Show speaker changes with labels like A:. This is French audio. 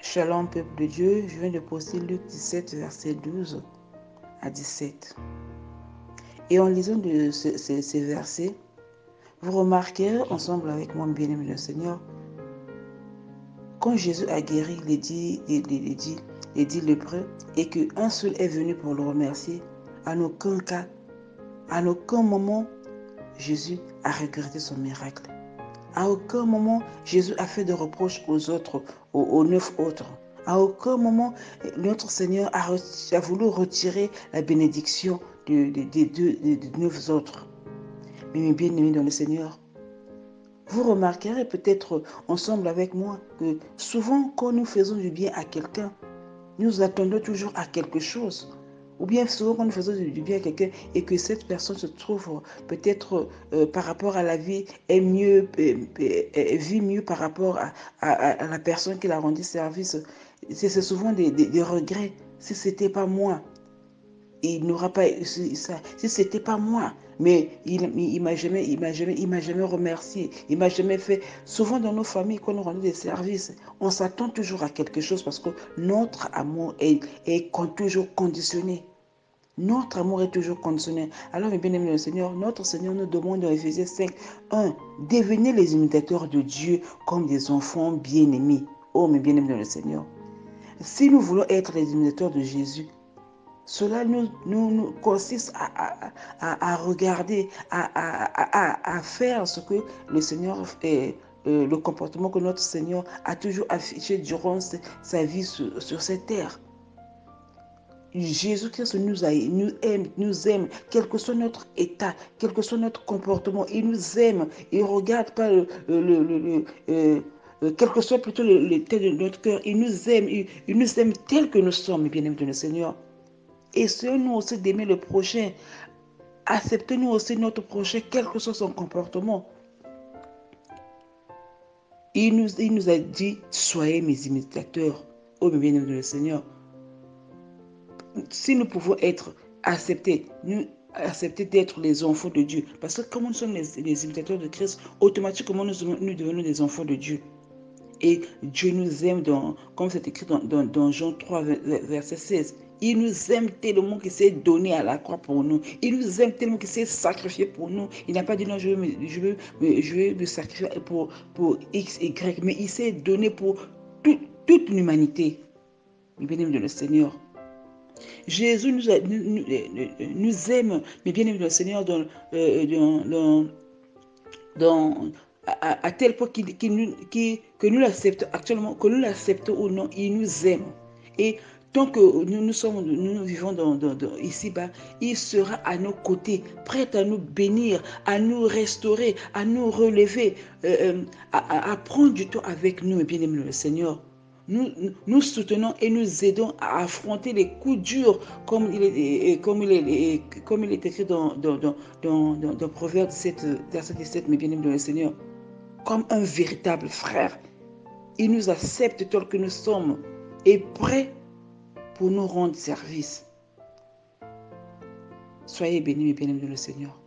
A: Shalom, peuple de Dieu, je viens de poster Luc 17, verset 12 à 17. Et en lisant ces versets, vous remarquerez ensemble avec moi, bien-aimé le Seigneur, quand Jésus a guéri les dix lépreux et qu'un seul est venu pour le remercier, en aucun cas, en aucun moment, Jésus a regretté son miracle. À aucun moment, Jésus a fait de reproches aux autres, aux 9 autres. À aucun moment, notre Seigneur a voulu retirer la bénédiction des 9 autres. Mais mes bien-aimés dans le Seigneur, vous remarquerez peut-être ensemble avec moi que souvent quand nous faisons du bien à quelqu'un, nous attendons toujours à quelque chose. Ou bien souvent quand nous faisons du bien à quelqu'un et que cette personne se trouve peut-être par rapport à la vie, vit mieux par rapport à la personne qui l'a rendu service. C'est souvent des regrets. Si ce n'était pas moi, il n'aura pas ça. Si ce n'était pas moi, mais il m'a jamais remercié, il m'a jamais fait. Souvent dans nos familles, quand on rend des services, on s'attend toujours à quelque chose parce que notre amour est toujours conditionné. Notre amour est toujours conditionné. Alors, mes bien-aimés, le Seigneur, notre Seigneur nous demande dans Éphésiens 5, 1, devenez les imitateurs de Dieu comme des enfants bien-aimés. Oh, mes bien-aimés, le Seigneur. Si nous voulons être les imitateurs de Jésus, cela nous consiste à regarder, à faire ce que le Seigneur fait, le comportement que notre Seigneur a toujours affiché durant sa vie sur cette terre. Jésus-Christ nous aime, quel que soit notre état, quel que soit notre comportement. Il nous aime. Il ne regarde pas quel que soit plutôt l'état de notre cœur. Il nous aime. Il nous aime tel que nous sommes, bien-aimés de le Seigneur. Essayons-nous aussi d'aimer le prochain. Acceptons-nous aussi notre prochain, quel que soit son comportement. Il nous a dit, soyez mes imitateurs. Oh, mes bien-aimés de le Seigneur. Si nous pouvons être acceptés, accepter d'être les enfants de Dieu. Parce que comme nous sommes les imitateurs de Christ, automatiquement nous devenons des enfants de Dieu. Et Dieu nous aime, comme c'est écrit dans Jean 3, verset 16. Il nous aime tellement qu'il s'est donné à la croix pour nous. Il nous aime tellement qu'il s'est sacrifié pour nous. Il n'a pas dit non, je veux me sacrifier pour X, Y, mais il s'est donné pour toute l'humanité. Bien-aimé de le Seigneur. Jésus nous aime, mais bien aimé le Seigneur, à tel point que nous l'acceptons actuellement, que nous l'acceptons ou non, il nous aime. Et tant que nous vivons ici-bas, il sera à nos côtés, prêt à nous bénir, à nous restaurer, à nous relever, à prendre du temps avec nous, bien aimé le Seigneur. Nous soutenons et nous aidons à affronter les coups durs comme il est écrit dans Proverbe 17, verset 17, mes bien-aimés dans le Seigneur. Comme un véritable frère. Il nous accepte tel que nous sommes et prêt pour nous rendre service. Soyez bénis, mes bien-aimés dans le Seigneur.